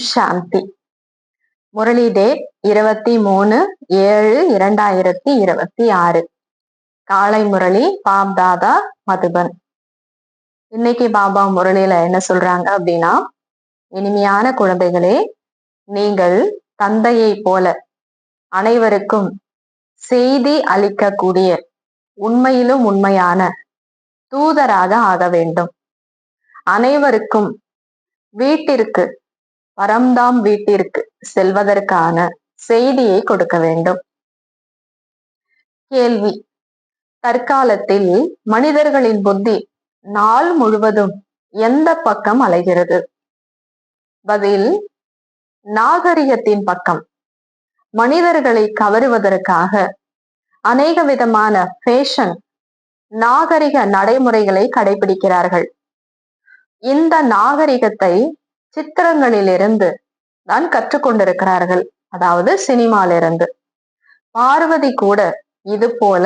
சாந்தி. Murali date 23/7/2026. காலை முரளி பாப்தாதா மதுபன். இன்னைக்கு பாபா முரளியில என்ன சொல்றாங்க அப்படின்னா, இனிமையான குழந்தைகளே, நீங்கள் தந்தையை போல அனைவருக்கும் செய்தி அளிக்கக்கூடிய உண்மையிலும் உண்மையான தூதராக ஆக வேண்டும். அனைவருக்கும் வீட்டிற்கு பரம்தாம் வீட்டிற்கு செல்வதற்கான செய்தியை கொடுக்க வேண்டும். கேள்வி: தற்காலத்தில் மனிதர்களின் புத்தி நாள் முழுவதும் எந்த பக்கம் அலைகிறது? பதில்: நாகரிகத்தின் பக்கம். மனிதர்களை கவருவதற்காக அநேக விதமான ஃபேஷன் நாகரிக நடைமுறைகளை கடைபிடிக்கிறார்கள். இந்த நாகரிகத்தை சித்திரங்களிலிருந்து தான் கற்றுக்கொண்டிருக்கிறார்கள், அதாவது சினிமாலிருந்து. பார்வதி கூட இது போல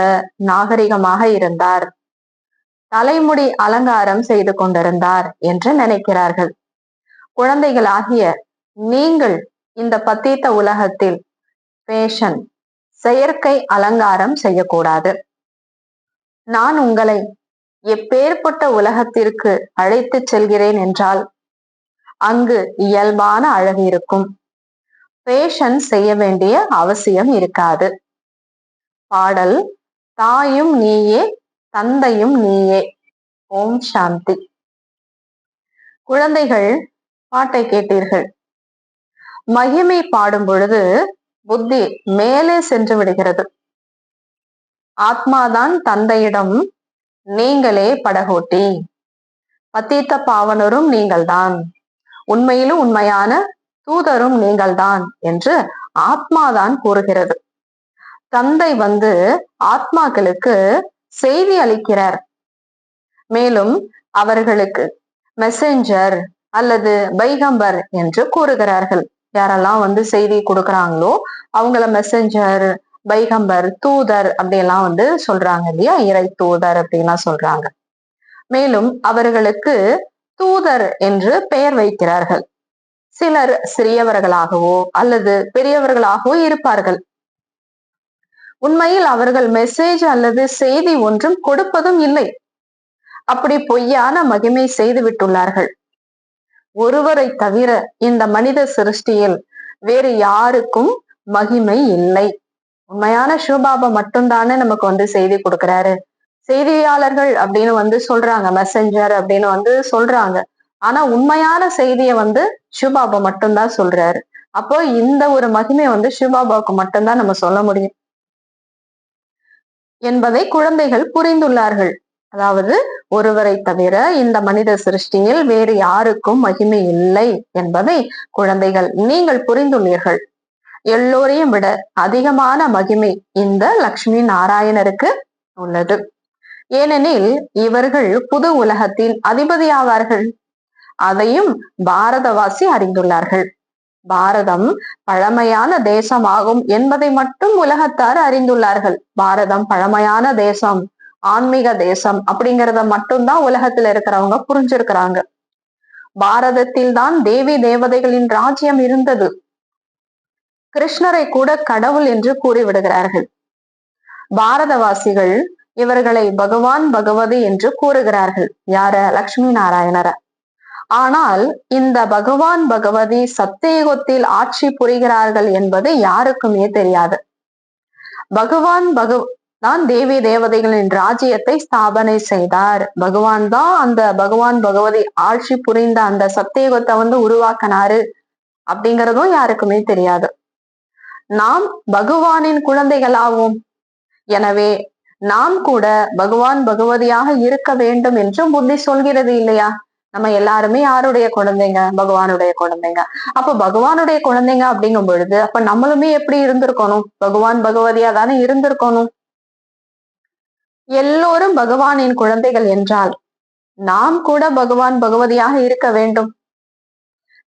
நாகரிகமாக இருந்தார், தலைமுடி அலங்காரம் செய்து கொண்டிருந்தார் என்று நினைக்கிறார்கள். குழந்தைகளாகிய நீங்கள் இந்த பத்தீத்த உலகத்தில் ஃபேஷன் செயற்கை அலங்காரம் செய்யக்கூடாது. நான் உங்களை எப்பேற்பட்ட உலகத்திற்கு அழைத்து செல்கிறேன் என்றால் அங்கு இயல்பான அழகு இருக்கும். ஃபேஷன் செய்ய வேண்டிய அவசியம் இருக்காது. பாடல்: தாயும் நீயே தந்தையும் நீயே. ஓம் சாந்தி. குழந்தைகள், பாட்டை கேட்டீர்கள். மகிமை பாடும் பொழுது புத்தி மேலே சென்று விடுகிறது. ஆத்மாதான் தந்தையிடம் நீங்களே படகோட்டி, பத்தீத்த பாவனரும் நீங்கள்தான், உண்மையிலும் உண்மையான தூதரும் நீங்கள்தான் என்று ஆத்மாதான் கூறுகிறது. தந்தை ஆத்மாக்களுக்கு செய்தி அளிக்கிறார். மேலும் அவர்களுக்கு மெசஞ்சர் அல்லது பைகம்பர் என்று கூறுகிறார்கள். யாரெல்லாம் செய்தி கொடுக்கறாங்களோ அவங்கள மெசஞ்சர், பைகம்பர், தூதர் அப்படியெல்லாம் சொல்றாங்க இல்லையா, இறை தூதர் அப்படின்லாம் சொல்றாங்க. மேலும் அவர்களுக்கு தூதர் என்று பெயர் வைக்கிறார்கள். சிலர் சிறியவர்களாகவோ அல்லது பெரியவர்களாகவோ இருப்பார்கள். உண்மையில் அவர்கள் மெசேஜ் அல்லது செய்தி ஒன்றும் கொடுப்பதும் இல்லை. அப்படி பொய்யான மகிமை செய்து விட்டுள்ளார்கள். ஒருவரை தவிர இந்த மனித சிருஷ்டியில் வேறு யாருக்கும் மகிமை இல்லை. உண்மையான சிவபாபா மட்டும்தானே நமக்கு செய்தி கொடுக்கிறாரு. செய்தியாளர்கள் அப்படின்னு சொல்றாங்க, மெசஞ்சர் அப்படின்னு சொல்றாங்க. ஆனா உண்மையான செய்தியை சிவபாபா மட்டும்தான் சொல்றாரு. அப்போ இந்த ஒரு மகிமை சிவபாபாவுக்கு மட்டும்தான் நம்ம சொல்ல முடியும் என்பதை குழந்தைகள் புரிந்துள்ளார்கள். அதாவது ஒருவரை தவிர இந்த மனித சிருஷ்டியில் வேறு யாருக்கும் மகிமை இல்லை என்பதை குழந்தைகள் நீங்கள் புரிந்துள்ளீர்கள். எல்லோரையும் விட அதிகமான மகிமை இந்த லக்ஷ்மி நாராயணருக்கு உள்ளது. ஏனெனில் இவர்கள் புது உலகத்தின் அதிபதியாவார்கள். அதையும் பாரதவாசி அறிந்துள்ளார்கள். பாரதம் பழமையான தேசமாகும் என்பதை மட்டும் உலகத்தார் அறிந்துள்ளார்கள். பாரதம் பழமையான தேசம், ஆன்மீக தேசம் அப்படிங்கிறத மட்டும்தான் உலகத்துல இருக்கிறவங்க புரிஞ்சிருக்கிறாங்க. பாரதத்தில் தான் தேவி தேவதைகளின் ராஜ்யம் இருந்தது. கிருஷ்ணரை கூட கடவுள் என்று கூறிவிடுகிறார்கள். பாரதவாசிகள் இவர்களை பகவான் பகவதி என்று கூறுகிறார்கள். யார? லக்ஷ்மி நாராயணர. ஆனால் இந்த பகவான் பகவதி சத்தியுகத்தில் ஆட்சி புரிகிறார்கள் என்பது யாருக்குமே தெரியாது. பகவான் தான் தேவி தேவதைகளின் ராஜ்யத்தை ஸ்தாபனை செய்தார். பகவான் தான் அந்த பகவான் பகவதி ஆட்சி புரிந்த அந்த சத்தியுகத்தை உருவாக்கினாரு அப்படிங்கிறதும் யாருக்குமே தெரியாது. நாம் பகவானின் குழந்தைகளாவோம். எனவே நாம் கூட பகவான் பகவதியாக இருக்க வேண்டும் என்று புத்தி சொல்கிறது இல்லையா? நம்ம எல்லாருமே யாருடைய குழந்தைங்க? பகவானுடைய குழந்தைங்க. அப்ப பகவானுடைய குழந்தைங்க அப்படிங்கும் பொழுது அப்ப நம்மளுமே எப்படி இருந்திருக்கணும்? பகவான் பகவதியா தானே இருந்திருக்கணும். எல்லோரும் பகவானின் குழந்தைகள் என்றால் நாம் கூட பகவான் பகவதியாக இருக்க வேண்டும்.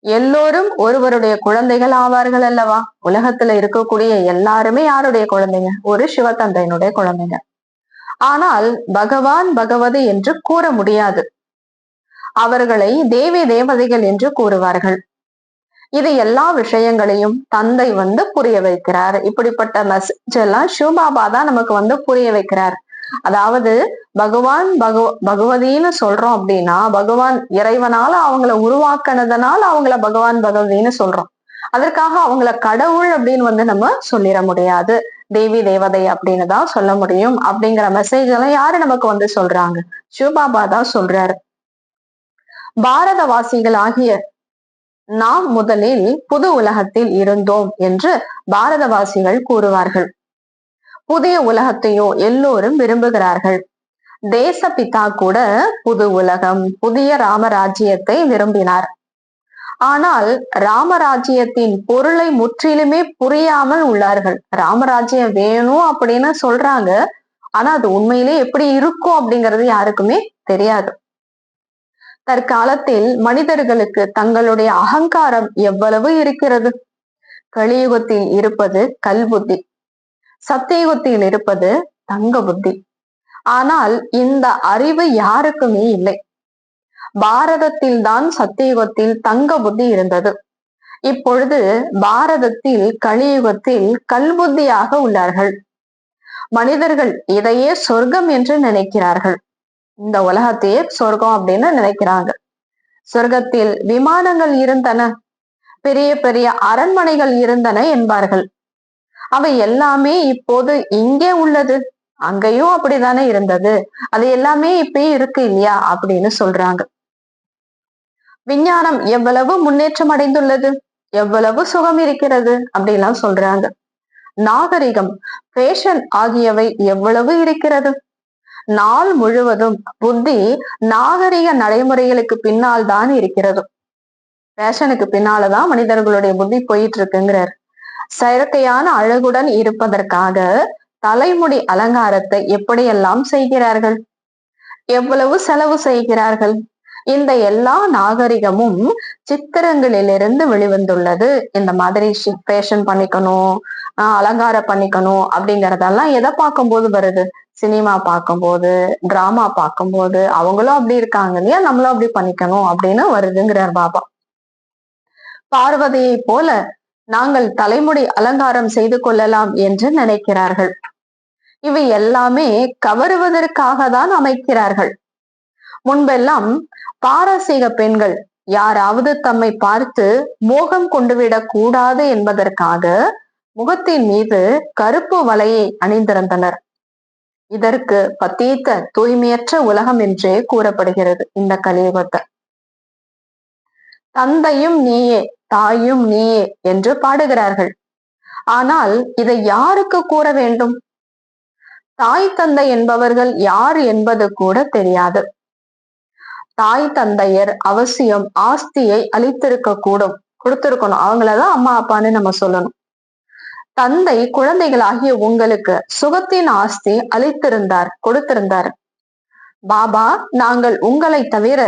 எல்லோரும் ஒருவருடைய குழந்தைகள் ஆவார்கள் அல்லவா? உலகத்துல இருக்கக்கூடிய எல்லாருமே யாருடைய குழந்தைங்க? ஒரு சிவத்தந்தையினுடைய குழந்தைங்க. ஆனால் பகவான் பகவதி என்று கூற முடியாது. அவர்களை தேவி தேவதைகள் என்று கூறுவார்கள். இது எல்லா விஷயங்களையும் தந்தை புரிய வைக்கிறார். இப்படிப்பட்ட மெசேஜ் எல்லாம் சிவபாபா தான் நமக்கு புரிய வைக்கிறார். அதாவது பகவான் பகவதின்னு சொல்றோம் அப்படின்னா, பகவான் இறைவனால அவங்கள உருவாக்குனதுனால அவங்கள பகவான் பகவதின்னு சொல்றோம். அதற்காக அவங்கள கடவுள் அப்படின்னு நம்ம சொல்லிட முடியாது. தேவி தேவதை அப்படின்னு தான் சொல்ல முடியும். அப்படிங்கிற மெசேஜ் எல்லாம் யாரு நமக்கு சொல்றாங்க? சிவபாபா தான் சொல்றாரு. பாரதவாசிகள் ஆகிய நாம் முதலில் புது உலகத்தில் இருந்தோம் என்று பாரதவாசிகள் கூறுவார்கள். புதிய உலகத்தையோ எல்லோரும் விரும்புகிறார்கள். தேசப்பிதா கூட புது உலகம், புதிய ராமராஜ்யத்தை விரும்பினார். ஆனால் ராமராஜ்யத்தின் பொருளை முற்றிலுமே புரியாமல் உள்ளார்கள். ராமராஜ்யம் வேணும் அப்படின்னு சொல்றாங்க. ஆனா அது உண்மையிலே எப்படி இருக்கும் அப்படிங்கிறது யாருக்குமே தெரியாது. தற்காலத்தில் மனிதர்களுக்கு தங்களுடைய அகங்காரம் எவ்வளவு இருக்கிறது. கலியுகத்தில் இருப்பது கல்புத்தி, சத்தியுகத்தில் இருப்பது தங்க புத்தி. ஆனால் இந்த அறிவு யாருக்குமே இல்லை. பாரதத்தில் தான் சத்தியுகத்தில் தங்க புத்தி இருந்தது. இப்பொழுது பாரதத்தில் கலியுகத்தில் கல்புத்தியாக உள்ளார்கள். மனிதர்கள் இதையே சொர்க்கம் என்று நினைக்கிறார்கள். இந்த உலகத்தையே சொர்க்கம் அப்படின்னு நினைக்கிறாங்க. சொர்க்கத்தில் விமானங்கள் இருந்தன, பெரிய பெரிய அரண்மனைகள் இருந்தன என்பார்கள். அவை எல்லாமே இப்போது இங்கே உள்ளது, அங்கேயும் அப்படித்தானே இருந்தது, அது எல்லாமே இப்ப இருக்கு இல்லையா அப்படின்னு சொல்றாங்க. விஞ்ஞானம் எவ்வளவு முன்னேற்றம் அடைந்துள்ளது, எவ்வளவு சுகம் இருக்கிறது அப்படிலாம் சொல்றாங்க. நாகரிகம், ஃபேஷன் ஆகியவை எவ்வளவு இருக்கிறது. நாள் முழுவதும் புத்தி நாகரிக நடைமுறைகளுக்கு பின்னால் தான் இருக்கிறது. ஃபேஷனுக்கு பின்னாலதான் மனிதர்களுடைய புத்தி போயிட்டு இருக்குங்கிறார். செயற்கையான அழகுடன் இருப்பதற்காக தலைமுடி அலங்காரத்தை எப்படியெல்லாம் செய்கிறார்கள், எவ்வளவு செலவு செய்கிறார்கள். இந்த எல்லா நாகரிகமும் சித்திரங்களிலிருந்து வெளிவந்துள்ளது. இந்த மாதிரி ஃபேஷன் பண்ணிக்கணும், அலங்காரம் பண்ணிக்கணும் அப்படிங்கறதெல்லாம் எதை பார்க்கும்போது வருது? சினிமா பார்க்கும்போது, டிராமா பார்க்கும்போது, அவங்களும் அப்படி இருக்காங்க இல்லையா, நம்மளும் அப்படி பண்ணிக்கணும் அப்படின்னு வருதுங்கிறார் பாபா. பார்வதியை போல நாங்கள் தலைமுடி அலங்காரம் செய்து கொள்ளலாம் என்று நினைக்கிறார்கள். இவை எல்லாமே கவருவதற்காக தான் அமைக்கிறார்கள். முன்பெல்லாம் பாரசீக பெண்கள் யாராவது தம்மை பார்த்து மோகம் கொண்டுவிடக் கூடாது என்பதற்காக முகத்தின் மீது கருப்பு வலையை அணிந்திருந்தனர். இதற்கு பத்தீத்த தூய்மையற்ற உலகம் என்றே கூறப்படுகிறது. இந்த கலியுகத்தை தந்தையும் நீயே தாயும் நீயே என்று பாடுகிறார்கள். ஆனால் இதை யாருக்கு கூற வேண்டும்? தாய் தந்தை என்பவர்கள் யார் என்பது கூட தெரியாது. தாய் தந்தையர் அவசியம் ஆஸ்தியை அளித்திருக்க கூடும், கொடுத்திருக்கணும். அவங்களதான் அம்மா அப்பான்னு நம்ம சொல்லணும். தந்தை குழந்தைகளாகிய உங்களுக்கு சுகத்தின் ஆஸ்தி அளித்திருந்தார், கொடுத்திருந்தார். பாபா நாங்கள் உங்களை தவிர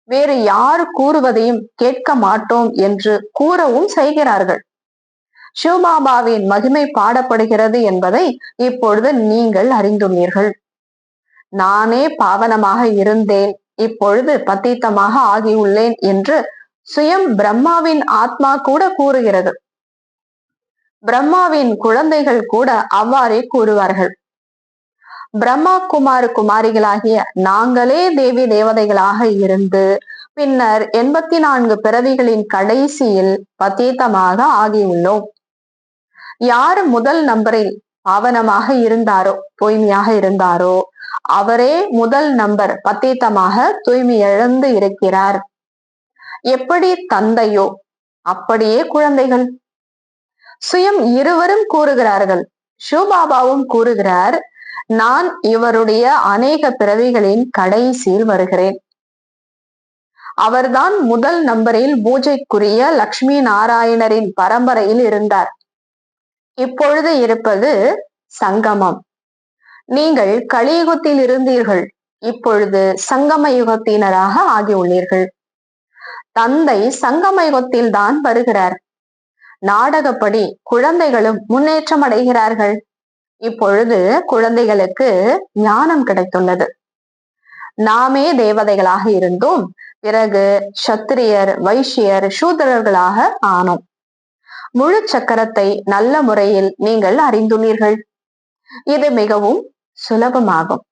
வேறு யார் கூறுவதையும் கேட்க மாட்டோம் என்று கூறவும் செய்கிறார்கள். சிவபாபாவின் மகிமை பாடப்படுகிறது என்பதை இப்பொழுது நீங்கள் அறிந்துள்ளீர்கள். நானே பாவனமாக இருந்தேன், இப்பொழுது பத்தீத்தமாக ஆகியுள்ளேன் என்று சுயம் பிரம்மாவின் ஆத்மா கூட கூறுகிறது. பிரம்மாவின் குழந்தைகள் கூட அவ்வாறே கூறுவார்கள். பிரம்மா குமாரிகளாகிய நாங்களே தேவி தேவதைகளாக இருந்து பின்னர் 84 பிறவிகளின் கடைசியில் பத்தீத்தமாக ஆகியுள்ளோம். யார் முதல் நம்பரில் பாவனமாக இருந்தாரோ, தூய்மையாக இருந்தாரோ, அவரே முதல் நம்பர் பத்தீத்தமாக தூய்மை இழந்து இருக்கிறார். எப்படி தந்தையோ அப்படியே குழந்தைகள். சுயம் இருவரும் கூறுகிறார்கள். சிவபாபாவும் கூறுகிறார், நான் இவருடைய அநேக பிறவிகளின் கடைசியில் வருகிறேன். அவர்தான் முதல் நம்பரில் பூஜைக்குரிய லட்சுமி நாராயணரின் பரம்பரையில் இருந்தார். இப்பொழுது இருப்பது சங்கமம். நீங்கள் கலியுகத்தில் இருந்தீர்கள், இப்பொழுது சங்கம யுகத்தினராக ஆகியுள்ளீர்கள். தந்தை சங்கம யுகத்தில் தான் வருகிறார். நாடகப்படி குழந்தைகளும் முன்னேற்றம் அடைகிறார்கள். இப்பொழுது குழந்தைகளுக்கு ஞானம் கிடைத்துள்ளது. நாமே தேவதைகளாக இருந்தோம், பிறகு சத்திரியர், வைஷ்யர், சூத்திரர்களாக ஆனோம். முழு சக்கரத்தை நல்ல முறையில் நீங்கள் அறிந்துள்ளீர்கள். இது மிகவும் சுலபமாகும்.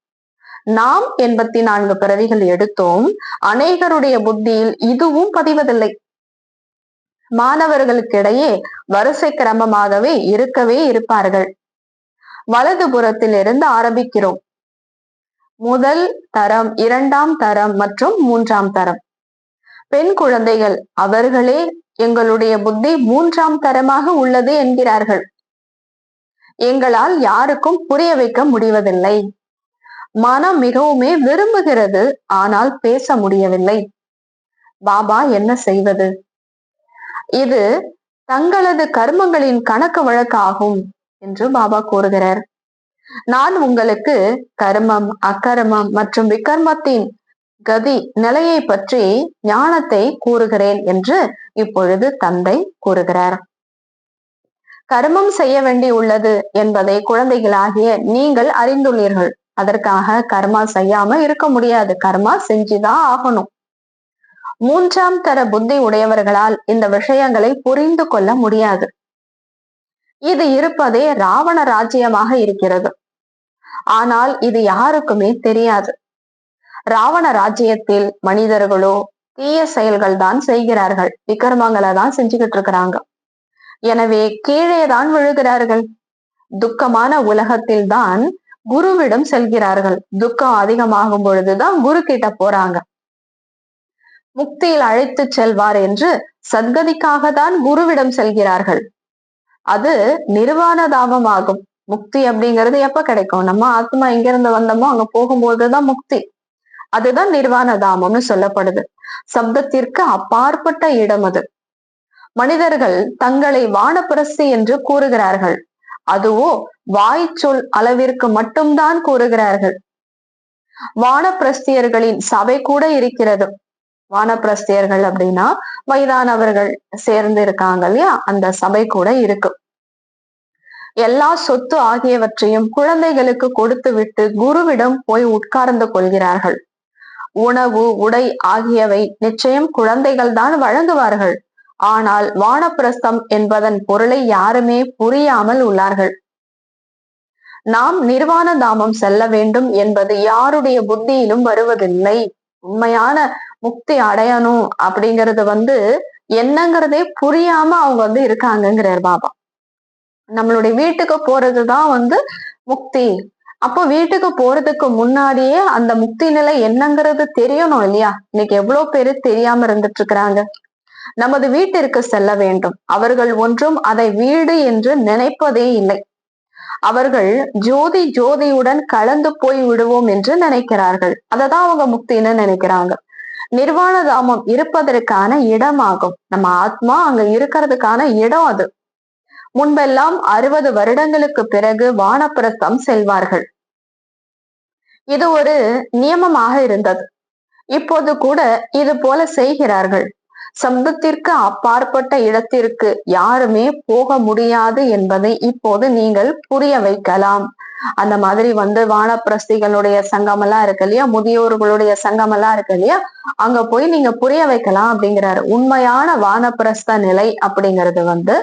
நாம் 84 பிறவிகள் எடுத்தோம். அநேகருடைய புத்தியில் இதுவும் பதிவதில்லை. மாணவர்களுக்கிடையே வரிசை கிரமமாகவே இருக்கவே இருப்பார்கள். வலது புறத்தில் இருந்து ஆரம்பிக்கிறோம். முதல் தரம், 2ஆம் தரம் மற்றும் 3ஆம் தரம். பெண் குழந்தைகள் அவர்களே எங்களுடைய புத்தி 3ஆம் தரமாக உள்ளது என்கிறார்கள். எங்களால் யாருக்கும் புரிய வைக்க முடிவதில்லை. மனம் மிகவுமே விரும்புகிறது, ஆனால் பேச முடியவில்லை. பாபா என்ன செய்வது? இது தங்களது கர்மங்களின் கணக்கு வழக்காகும் என்று பாபா கூறுகிறார். நான் உங்களுக்கு கர்மம், அக்கர்மம் மற்றும் விகர்மத்தின் கதி நிலையை பற்றி ஞானத்தை கூறுகிறேன் என்று இப்பொழுது தந்தை கூறுகிறார். கர்மம் செய்ய வேண்டி உள்ளது என்பதை குழந்தைகளாகிய நீங்கள் அறிந்துள்ளீர்கள். அதற்காக கர்மா செய்யாம இருக்க முடியாது. கர்மா செஞ்சுதான் ஆகணும். 3ஆம் தர புத்தி உடையவர்களால் இந்த விஷயங்களை புரிந்து கொள்ள முடியாது. இது இருப்பதே ராவண ராஜ்யமாக இருக்கிறது. ஆனால் இது யாருக்குமே தெரியாது. ராவண ராஜ்யத்தில் மனிதர்களோ தீய செயல்கள் தான் செய்கிறார்கள், விக்ரமங்களை தான் செஞ்சுக்கிட்டு இருக்கிறாங்க. எனவே கீழே தான் விழுகிறார்கள். துக்கமான உலகத்தில் தான் குருவிடம் செல்கிறார்கள். துக்கம் அதிகமாகும் பொழுதுதான் குரு கிட்ட போறாங்க. முக்தியில் அழைத்து செல்வார் என்று சத்கதிக்காக தான் குருவிடம் செல்கிறார்கள். அது நிர்வாண தாமம் ஆகும். முக்தி அப்படிங்கிறது எப்ப கிடைக்கும்? நம்ம ஆத்மா எங்க இருந்து வந்தோமோ அங்க போகும்போதுதான் முக்தி. அதுதான் நிர்வாண தாமம்னு சொல்லப்படுது. சப்தத்திற்கு அப்பாற்பட்ட இடம் அது. மனிதர்கள் தங்களை வானப்பிரஸ்தி என்று கூறுகிறார்கள். அதுவோ வாய்ச்சொல் அளவிற்கு மட்டும்தான் கூறுகிறார்கள். வானப்பிரஸ்தியர்களின் சபை கூட இருக்கிறது. வானப்பிரஸ்தியர்கள் அப்படின்னா வயதானவர்கள் சேர்ந்து இருக்காங்க இல்லையா, அந்த சபை கூட இருக்கு. எல்லா சொத்து ஆகியவற்றையும் குழந்தைகளுக்கு கொடுத்து விட்டு குருவிடம் போய் உட்கார்ந்து கொள்கிறார்கள். உணவு, உடை ஆகியவை நிச்சயம் குழந்தைகள் தான் வழங்குவார்கள். ஆனால் வானப்பிரஸ்தம் என்பதன் பொருளை யாருமே புரியாமல் உள்ளார்கள். நாம் நிர்வாண தாமம் செல்ல வேண்டும் என்பது யாருடைய புத்தியிலும் வருவதில்லை. உண்மையான முக்தி அடையணும் அப்படிங்கிறது என்னங்கிறதே புரியாம அவங்க இருக்காங்கிறார் பாபா. நம்மளுடைய வீட்டுக்கு போறதுதான் முக்தி. அப்போ வீட்டுக்கு போறதுக்கு முன்னாடியே அந்த முக்தி நிலை என்னங்கிறது தெரியணும் இல்லையா? இன்னைக்கு எவ்வளவு பேரு தெரியாம இருந்துட்டு இருக்கிறாங்க. நமது வீட்டிற்கு செல்ல வேண்டும். அவர்கள் ஒன்றும் அதை வீடு என்று நினைப்பதே இல்லை. அவர்கள் ஜோதி ஜோதியுடன் கலந்து போய் விடுவோம் என்று நினைக்கிறார்கள். அததான் அவங்க முக்தின்னு நினைக்கிறாங்க. நிர்வாண தாமம் இருப்பதற்கான இடமாகும். நம்ம ஆத்மா அங்க இருக்கிறதுக்கான இடம் அது. முன்பெல்லாம் 60 வருடங்களுக்கு பிறகு வானப்பிரஸ்தம் செல்வார்கள். இது ஒரு நியமமாக இருந்தது. இப்போது கூட இது போல செய்கிறார்கள். சப்தத்திற்கு அப்பாற்பட்ட இடத்திற்கு யாருமே போக முடியாது என்பதை இப்போது நீங்கள் புரிய வைக்கலாம். அந்த மாதிரி வானப்பிரஸ்திகளுடைய சங்கம் எல்லாம் இருக்கு இல்லையா, முதியோர்களுடைய சங்கம் எல்லாம் இருக்கு இல்லையா, அங்க போய் நீங்க புரிய வைக்கலாம் அப்படிங்கிறாரு. உண்மையான வானப்பிரஸ்த நிலை அப்படிங்கிறது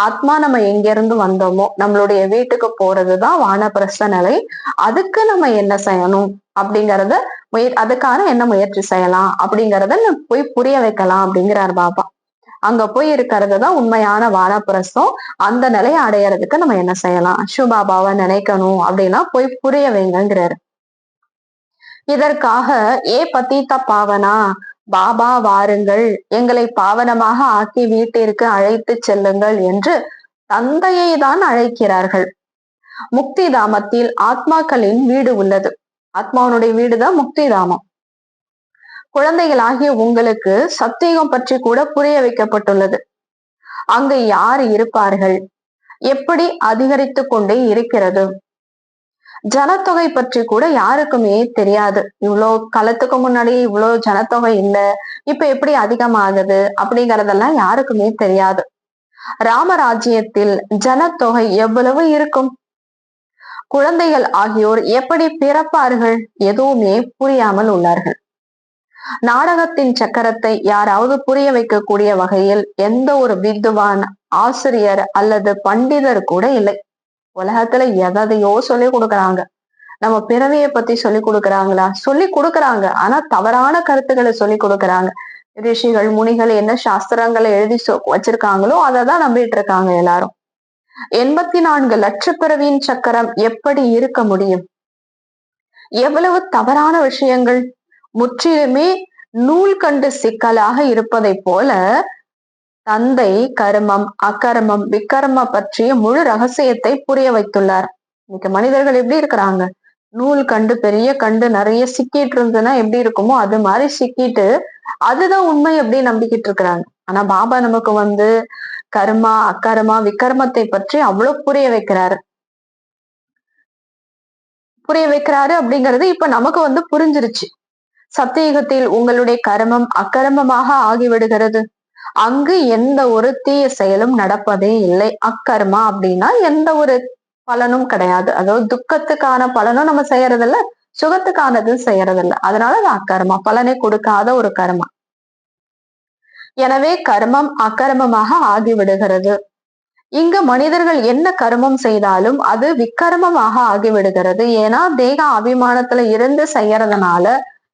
ஆத்மா நம்ம எங்க இருந்து வந்தோமோ நம்மளுடைய வீட்டுக்கு போறதுதான் வானப்பிரஸ்த நிலை. அதுக்கு நம்ம என்ன செய்யணும் அப்படிங்கறத அதுக்கான என்ன முயற்சி செய்யலாம் அப்படிங்கறத போய் புரிய வைக்கலாம் அப்படிங்கிறார் பாபா. அங்க போய் இருக்கிறதுதான் உண்மையான வானப்பிரஸ்தம். அந்த நிலையை அடையறதுக்கு நம்ம என்ன செய்யலாம்? சிவபாபாவை நினைக்கணும் அப்படின்னா போய் புரிய வைங்கிறாரு. இதற்காக பதீத பாவனா, பாபா வாருங்கள், எங்களை பாவனமாக ஆக்கி வீட்டிற்கு அழைத்து செல்லுங்கள் என்று தந்தையை தான் அழைக்கிறார்கள். முக்தி தாமத்தில் ஆத்மாக்களின் வீடு உள்ளது. ஆத்மாவனுடைய வீடுதான் முக்தி தாமம். குழந்தைகளாகிய உங்களுக்கு சத்தியம் பற்றி கூட புரிய வைக்கப்பட்டுள்ளது. அங்கு யார் இருப்பார்கள், எப்படி அதிகரித்து கொண்டே இருக்கிறது. ஜனத்தொகை பற்றி கூட யாருக்குமே தெரியாது. இவ்வளோ காலத்துக்கு முன்னாடி இவ்வளோ ஜனத்தொகை இல்லை, இப்ப எப்படி அதிகமாகுது அப்படிங்கறதெல்லாம் யாருக்குமே தெரியாது. ராமராஜ்யத்தில் ஜனத்தொகை எவ்வளவு இருக்கும், குழந்தைகள் ஆகியோர் எப்படி பிறப்பார்கள், எதுவுமே புரியாமல் உள்ளார்கள். நாடகத்தின் சக்கரத்தை யாராவது புரிய வைக்கக்கூடிய வகையில் எந்த ஒரு வித்வான், ஆசிரியர் அல்லது பண்டிதர் கூட இல்லை. உலகத்துல எதையோ சொல்லி கொடுக்குறாங்க. நம்ம பிறவியை பத்தி சொல்லி கொடுக்குறாங்களா? சொல்லி கொடுக்குறாங்க. ஆனா தவறான கருத்துக்களை சொல்லி கொடுக்குறாங்க. ரிஷிகள், முனிகள் என்ன சாஸ்திரங்களை எழுதி வச்சிருக்காங்களோ அதை தான் நம்பிட்டு இருக்காங்க எல்லாரும். 84 லட்ச பிறவியின் சக்கரம் எப்படி இருக்க முடியும்? எவ்வளவு தவறான விஷயங்கள்! முற்றிலுமே நூல் கண்டு சிக்கலாக இருப்பதை போல தந்தை கர்மம், அகர்மம், விக்கர்ம பற்றிய முழு ரகசியத்தை புரிய வைத்துள்ளார். இன்னைக்கு மனிதர்கள் எப்படி இருக்கிறாங்க? நூல் கண்டு, பெரிய கண்டு நிறைய சிக்கிட்டு இருந்ததுன்னா எப்படி இருக்குமோ அது மாதிரி சிக்கிட்டு அதுதான் உண்மை எப்படி நம்பிக்கிட்டு இருக்கிறாங்க. ஆனா பாபா நமக்கு கர்மா, அக்கர்மா, விக்கர்மத்தை பற்றி அவ்வளவு புரிய வைக்கிறாரு. அப்படிங்கிறது இப்ப நமக்கு புரிஞ்சிருச்சு. சத்தியுகத்தில் உங்களுடைய கர்மம் அக்கர்மமாக ஆகிவிடுகிறது. அங்கு எந்த ஒரு தீய செயலும் நடப்பதே இல்லை. அக்கர்மா அப்படின்னா எந்த ஒரு பலனும் கிடையாது. அதாவது துக்கத்துக்கான பலனும் நம்ம செய்யறதில்ல, சுகத்துக்கானதும் செய்யறதில்ல. அதனால அது அக்கர்மா, பலனை கொடுக்காத ஒரு கர்மா. எனவே கர்மம் அக்கர்மமாக ஆகிவிடுகிறது. இங்கு மனிதர்கள் என்ன கர்மம் செய்தாலும் அது விக்கர்மமாக ஆகிவிடுகிறது. ஏன்னா தேக அபிமானத்துல இருந்து செய்யறதுனால,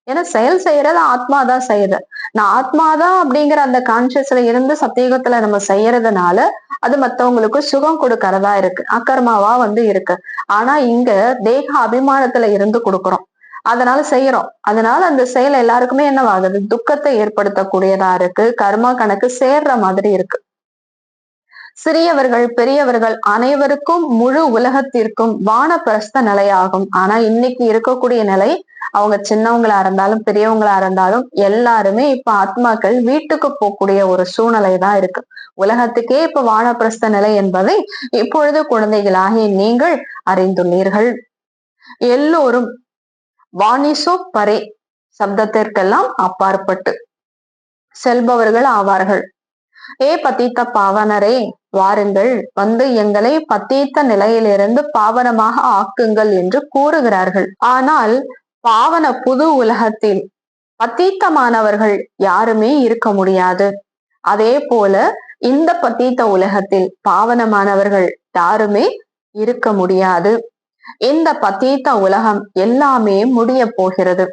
ஏன்னா செயல் செய்யறது ஆத்மாதான் செய்யுது. நான் ஆத்மாதான் அப்படிங்கிற அந்த கான்சியஸ்ல இருந்து சத்தியுகத்துல நம்ம செய்யறதுனால அது மத்தவங்களுக்கு சுகம் கொடுக்கறதா இருக்கு, அக்கர்மாவா இருக்கு. ஆனா இங்க தேக அபிமானத்துல இருந்து கொடுக்குறோம், அதனால செய்யறோம். அதனால அந்த செயல் எல்லாருக்குமே என்னவாகுது? துக்கத்தை ஏற்படுத்தக்கூடியதா இருக்கு. கர்மா கணக்கு சேர்ற மாதிரி இருக்கு. சிறியவர்கள், பெரியவர்கள் அனைவருக்கும் முழு உலகத்திற்கும் வானப்பிரஸ்த நிலையாகும். ஆனா இன்னைக்கு இருக்கக்கூடிய நிலை, அவங்க சின்னவங்களா இருந்தாலும் பெரியவங்களா இருந்தாலும் எல்லாருமே இப்ப ஆத்மாக்கள் வீட்டுக்கு போகக்கூடிய ஒரு சூழ்நிலை தான் இருக்கு. உலகத்துக்கே இப்ப வானப்பிரஸ்த நிலை என்பதை இப்பொழுது குழந்தைகளாகிய நீங்கள் அறிந்துள்ளீர்கள். எல்லோரும் வாணிசோ பரே சப்தத்திற்கெல்லாம் அப்பாற்பட்டு செல்பவர்கள் ஆவார்கள். ஏ பதீத்த பாவனரே, வாருங்கள், எங்களை பத்தீத்த நிலையிலிருந்து பாவனமாக ஆக்குங்கள் என்று கூறுகிறார்கள். ஆனால் பாவன புது உலகத்தில் பத்தீத்தமானவர்கள் யாருமே இருக்க முடியாது. அதே போல இந்த பத்தீத்த உலகத்தில் பாவனமானவர்கள் யாருமே இருக்க முடியாது. இந்த பத்தீத்த உலகம் எல்லாமே முடிய போகிறது.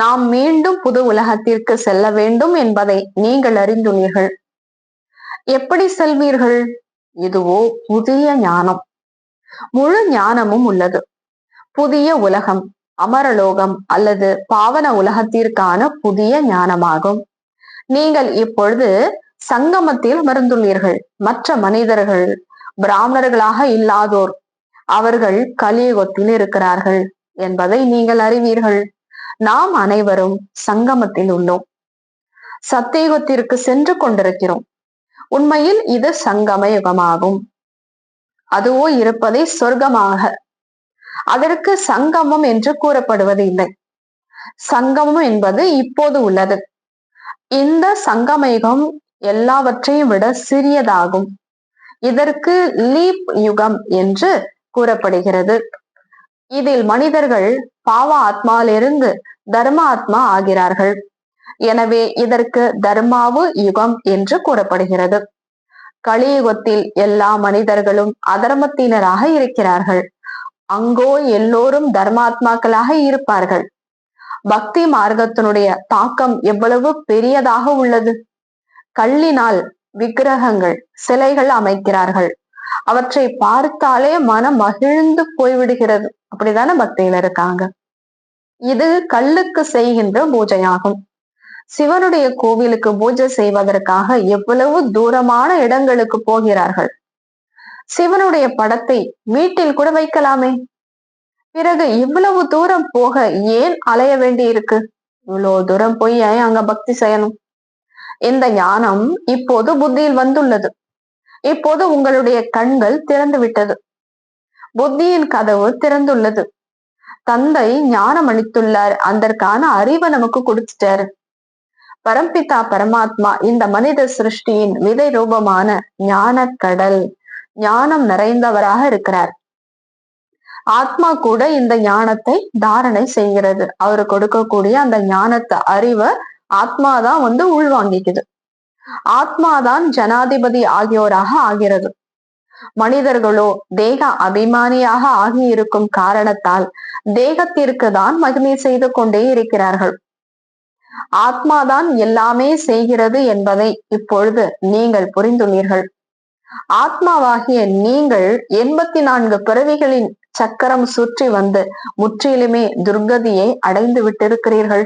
நாம் மீண்டும் புது உலகத்திற்கு செல்ல வேண்டும் என்பதை நீங்கள் அறிந்துள்ளீர்கள். எப்படி செல்வீர்கள்? இதுவோ புதிய ஞானம், முழு ஞானமும் உள்ளது. புதிய உலகம், அமரலோகம் அல்லது பாவன உலகத்திற்கான புதிய ஞானமாகும். நீங்கள் இப்பொழுது சங்கமத்தில் அமர்ந்துள்ளீர்கள். மற்ற மனிதர்கள், பிராமணர்களாக இல்லாதோர், அவர்கள் கலியுகத்தில் இருக்கிறார்கள் என்பதை நீங்கள் அறிவீர்கள். நாம் அனைவரும் சங்கமத்தில் உள்ளோம். சத்தியுகத்திற்கு சென்று கொண்டிருக்கிறோம். உண்மையில் இது சங்கம யுகமாகும். அதுவோ இருப்பதை சொர்க்கமாக. அதற்கு சங்கமம் என்று கூறப்படுவது இல்லை. சங்கமம் என்பது இப்போது உள்ளது. இந்த சங்கம யுகம் எல்லாவற்றையும் விட சிறியதாகும். இதற்கு லீப் யுகம் என்று கூறப்படுகிறது. இதில் மனிதர்கள் பாவ ஆத்மாவிலிருந்து தர்ம ஆத்மா ஆகிறார்கள். எனவே இதற்கு தர்மாவு யுகம் என்று கூறப்படுகிறது. கலியுகத்தில் எல்லா மனிதர்களும் அதர்மத்தினராக இருக்கிறார்கள். அங்கோ எல்லோரும் தர்மாத்மாக்களாக இருப்பார்கள். பக்தி மார்க்கத்தினுடைய தாக்கம் எவ்வளவு பெரியதாக உள்ளது! கல்லினால் விக்கிரகங்கள், சிலைகள் அமைக்கிறார்கள். அவற்றை பார்த்தாலே மனம் மகிழ்ந்து போய்விடுகிறது. அப்படித்தானே பக்தியில இருக்காங்க. இது கல்லுக்கு செய்கின்ற பூஜையாகும். சிவனுடைய கோவிலுக்கு பூஜை செய்வதற்காக எவ்வளவு தூரமான இடங்களுக்கு போகிறார்கள். சிவனுடைய படத்தை வீட்டில் கூட வைக்கலாமே. பிறகு இவ்வளவு தூரம் போக ஏன் அலைய வேண்டி இருக்கு? இவ்வளவு தூரம் போய் அங்க பக்தி செய்யணும். இந்த ஞானம் இப்போது புத்தியில் வந்துள்ளது. இப்போது உங்களுடைய கண்கள் திறந்து விட்டது. புத்தியின் கதவு திறந்துள்ளது. தந்தை ஞானம் அளித்துள்ளார். அதற்கான அறிவை நமக்கு கொடுத்துட்டாரு. பரம்பிதா பரமாத்மா இந்த மனித சிருஷ்டியின் விதை ரூபமான ஞான கடல், ஞானம் நிறைந்தவராக இருக்கிறார். ஆத்மா கூட இந்த ஞானத்தை தாரணை செய்கிறது. அவரு கொடுக்கக்கூடிய அந்த ஞானத்தை அறிவை ஆத்மாதான் உள்வாங்கிக்குது. ஆத்மாதான் ஜனாதிபதி ஆகியோராக ஆகிறது. மனிதர்களோ தேக அபிமானியாக ஆகி இருக்கும் காரணத்தால் தேகத்திற்கு தான் மகிமை செய்து கொண்டே இருக்கிறார்கள். ஆத்மாதான் எல்லாமே செய்கிறது என்பதை இப்பொழுது நீங்கள் புரிந்துள்ளீர்கள். ஆத்மாவாகிய நீங்கள் 84 பிறவிகளின் சக்கரம் சுற்றி வந்து முற்றிலுமே துர்கதியை அடைந்து விட்டிருக்கிறீர்கள்.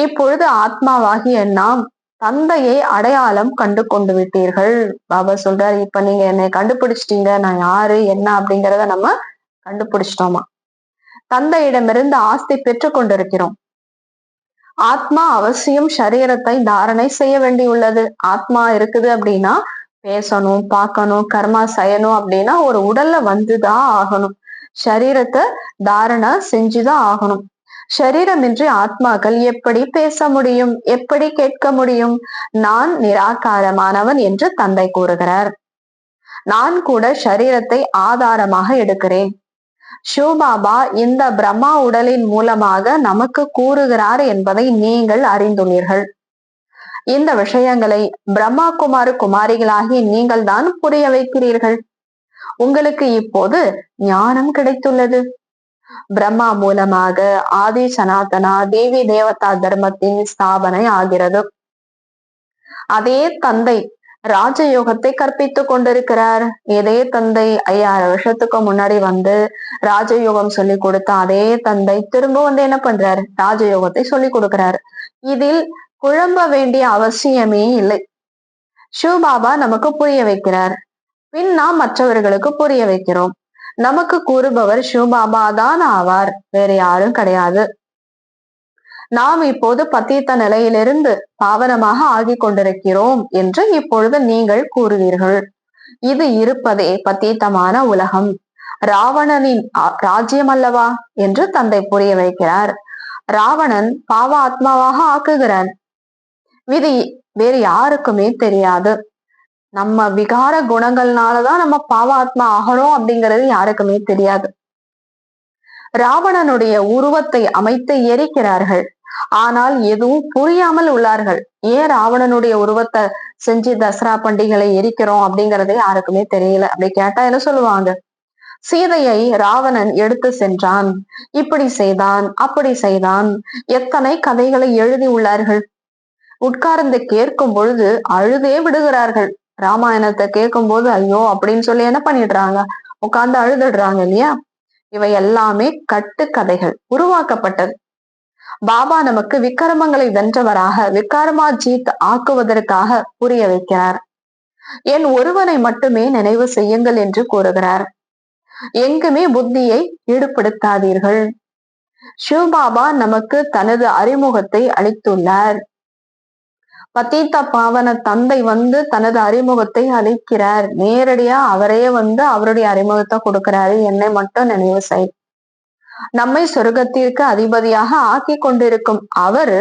இப்பொழுது ஆத்மாவாகிய நாம் தந்தையை அடையாளம் கண்டு கொண்டு விட்டீர்கள். பாபா சொல்றாரு, இப்ப நீங்க என்னை கண்டுபிடிச்சிட்டீங்க, நான் யாரு என்ன அப்படிங்கிறத நம்ம கண்டுபிடிச்சிட்டோமா. தந்தையிடமிருந்து ஆஸ்தி பெற்றுக் கொண்டிருக்கிறோம். ஆத்மா அவசியம் சரீரத்தை தாரணை செய்ய வேண்டியுள்ளது. ஆத்மா இருக்குது அப்படின்னா பேசணும், பார்க்கணும், கர்மா செய்யணும் அப்படின்னா ஒரு உடல்ல வந்துதான் ஆகணும். சரீரத்தை தாரணை செஞ்சுதான் ஆகணும். சரீரமின்றி ஆத்மாக்கள் எப்படி பேச முடியும், எப்படி கேட்க முடியும்? நான் நிராகாரமானவன் என்று தந்தை கூறுகிறார். நான் கூட சரீரத்தை ஆதாரமாக எடுக்கிறேன். சிவபாபா இந்த பிரம்மா உடலின் மூலமாக நமக்கு கூறுகிறார் என்பதை நீங்கள் அறிந்துள்ளீர்கள். இந்த விஷயங்களை பிரம்மா குமாரிகளாகி நீங்கள் தான் புரிய வைக்கிறீர்கள். உங்களுக்கு இப்போது ஞானம் கிடைத்துள்ளது. பிரம்மா மூலமாக ஆதி சனாதனா தேவி தேவதா தர்மத்தின் ஸ்தாபனை ஆகிறது. அதே தந்தை ராஜயோகத்தை கற்பித்துக் கொண்டிருக்கிறார். இதே தந்தை 5000 வருஷத்துக்கு முன்னாடி ராஜயோகம் சொல்லி கொடுத்த அதே தந்தை திரும்ப என்ன பண்றாரு? ராஜயோகத்தை சொல்லி கொடுக்கிறார். இதில் குழம்ப வேண்டிய அவசியமே இல்லை. சிவபாபா நமக்கு புரிய வைக்கிறார். பின் நாம் மற்றவர்களுக்கு புரிய வைக்கிறோம். நமக்கு கூறுபவர் சிவபாபா தான் ஆவார், வேற யாரும் கிடையாது. நாம் இப்போது பத்தீத்த நிலையிலிருந்து பாவனமாக ஆகி கொண்டிருக்கிறோம் என்று இப்பொழுது நீங்கள் கூறுவீர்கள். இது இருப்பதே பத்தீத்தமான உலகம், ராவணனின் ராஜ்யம் அல்லவா என்று தந்தை புரிய வைக்கிறார். ராவணன் பாவ ஆத்மாவாக ஆக்குகிறான். விதி வேறு யாருக்குமே தெரியாது. நம்ம விகார குணங்கள்னாலதான் நம்ம பாவாத்மா ஆகணும் அப்படிங்கிறது யாருக்குமே தெரியாது. ராவணனுடைய உருவத்தை அமைத்து எரிக்கிறார்கள். ஆனால் எதுவும் புரியாமல் உள்ளார்கள். ஏன் ராவணனுடைய உருவத்தை செஞ்சு தசரா பண்டிகைகளை எரிக்கிறோம் அப்படிங்கறதே யாருக்குமே தெரியல. அப்படி கேட்டா என்ன சொல்லுவாங்க? சீதையை ராவணன் எடுத்து சென்றான், இப்படி செய்தான், அப்படி செய்தான், எத்தனை கதைகளை எழுதி உள்ளார்கள். உட்கார்ந்து கேட்கும் பொழுது அழுதே விடுகிறார்கள். ராமாயணத்தை கேட்கும் போது ஐயோ அப்படின்னு சொல்லி என்ன பண்ணிடுறாங்க? உட்கார்ந்து அழுதுடுறாங்க இல்லையா? இவை எல்லாமே கட்டுக்கதைகள், உருவாக்கப்பட்டது. பாபா நமக்கு விக்கிரமங்களை வென்றவராக விக்ரமாஜித் ஆக்குவதற்காக புரிய வைக்கிறார். என் ஒருவனை மட்டுமே நினைவு செய்யுங்கள் என்று கூறுகிறார். எங்குமே புத்தியை ஈடுபடுத்தாதீர்கள். சிவபாபா நமக்கு தனது அறிமுகத்தை அளித்துள்ளார். பத்தீத்த பாவன தந்தை தனது அறிமுகத்தை அளிக்கிறார். நேரடியா அவரே அவருடைய அறிமுகத்தை கொடுக்கிறாரு. என்னை மட்டும் நினைவு செய். நம்மை சொர்க்கத்திற்கு அதிபதியாக ஆக்கி கொண்டிருக்கும் அவரு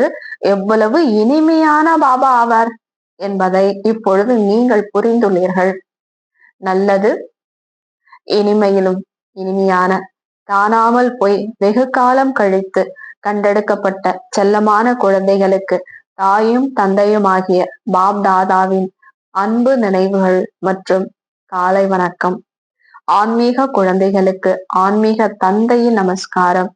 எவ்வளவு இனிமையான பாபா ஆவார் என்பதை இப்பொழுது நீங்கள் புரிந்துள்ளீர்கள். நல்லது, இனிமையிலும் இனிமையான, காணாமல் போய் வெகு காலம் கழித்து கண்டெடுக்கப்பட்ட செல்லமான குழந்தைகளுக்கு தாயும் தந்தையும் ஆகிய பாப் தாதாவின் அன்பு நினைவுகள் மற்றும் காலை வணக்கம். ஆன்மீக குழந்தைகளுக்கு ஆன்மீக தந்தையின் நமஸ்காரம்.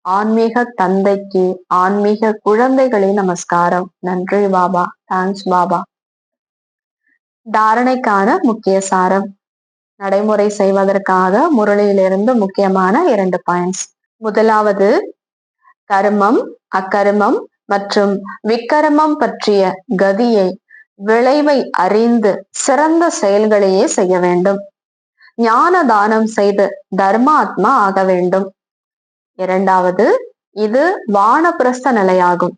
ஆன்மீக தந்தைக்கு ஆன்மீக குழந்தைகளின் நமஸ்காரம். நன்றி பாபா. தேங்க்ஸ் பாபா. தாரணைக்கான முக்கிய சாரம். நடைமுறை செய்வதற்காக முரளியிலிருந்து முக்கியமான 2 பாயிண்ட்ஸ். முதலாவது, கர்மம், அக்கர்மம் மற்றும் விக்கர்மம் பற்றிய கதியை, விளைவை அறிந்து சிறந்த செயல்களையே செய்ய வேண்டும். ஞான தானம் செய்து தர்மாத்மா ஆக வேண்டும். இரண்டாவது, இது வானப்பிரஸ்த நிலையாகும்.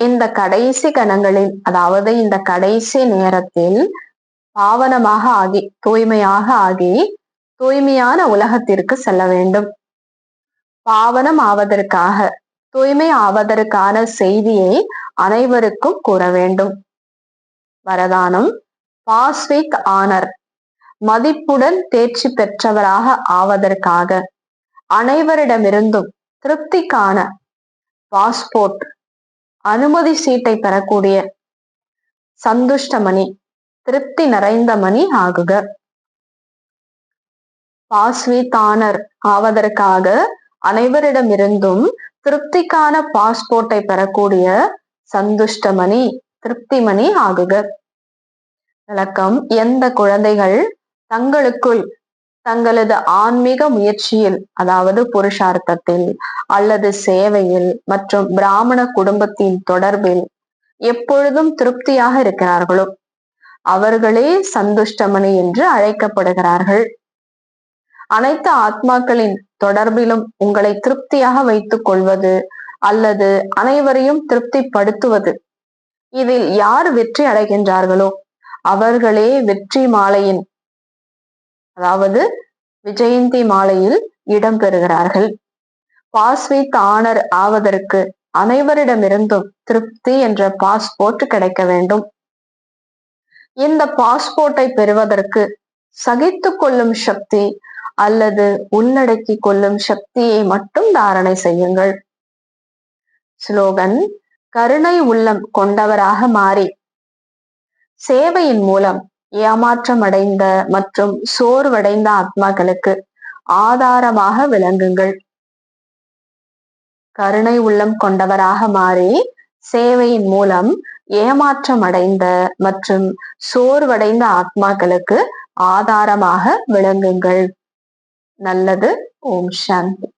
இந்த கடைசி கணங்களில், அதாவது இந்த கடைசி நேரத்தில் பாவனமாக ஆகி தூய்மையாக ஆகி தூய்மையான உலகத்திற்கு செல்ல வேண்டும். பாவனம் ஆவதற்காக, தூய்மை ஆவதற்கான செய்தியை அனைவருக்கும் கூற வேண்டும். வரதானம், பாஸ் வித் ஆனர், மதிப்புடன் தேர்ச்சி பெற்றவராக ஆவதற்காக அனைவரிடமிருந்தும் திருப்திக்கான பாஸ்போர்ட் அனுமதி சீட்டை பெறக்கூடிய சந்துஷ்டமணி திருப்தி நிறைந்த மணி ஆகுக. பாஸ்விதானர் ஆவதற்காக அனைவரிடமிருந்தும் திருப்திக்கான பாஸ்போர்ட்டை பெறக்கூடிய சந்துஷ்டமணி திருப்திமணி ஆகுக. விளக்கம்: எந்த குழந்தைகள் தங்களுக்குள் தங்களது ஆன்மீக முயற்சியில், அதாவது புருஷார்த்தத்தில் அல்லது சேவையில் மற்றும் பிராமண குடும்பத்தின் தொடர்பில் எப்பொழுதும் திருப்தியாக இருக்கிறார்களோ அவர்களே சந்துஷ்டமணி என்று அழைக்கப்படுகிறார்கள். அனைத்து ஆத்மாக்களின் தொடர்பிலும் உங்களை திருப்தியாக வைத்துக் கொள்வது அல்லது அனைவரையும் திருப்திப்படுத்துவது, இதில் யார் வெற்றி அடைகின்றார்களோ அவர்களே வெற்றி மாலையின், அதாவது விஜயந்தி மாலையில் இடம்பெறுகிறார்கள். பாஸ்வித் ஆனர் ஆவதற்கு அனைவரிடமிருந்தும் திருப்தி என்ற பாஸ்போர்ட் கிடைக்க வேண்டும். இந்த பாஸ்போர்ட்டை பெறுவதற்கு சகித்து கொள்ளும் சக்தி அல்லது உள்ளடக்கி கொள்ளும் சக்தியை மட்டும் தாரணை செய்யுங்கள். ஸ்லோகன்: கருணை உள்ளம் கொண்டவராக மாறி சேவையின் மூலம் ஏமாற்றமடைந்த மற்றும் சோர்வடைந்த ஆத்மாக்களுக்கு ஆதாரமாக விளங்குங்கள். கருணை உள்ளம் கொண்டவராக மாறி சேவையின் மூலம் ஏமாற்றமடைந்த மற்றும் சோர்வடைந்த ஆத்மாக்களுக்கு ஆதாரமாக விளங்குங்கள். நல்லது. ஓம் சாந்தி.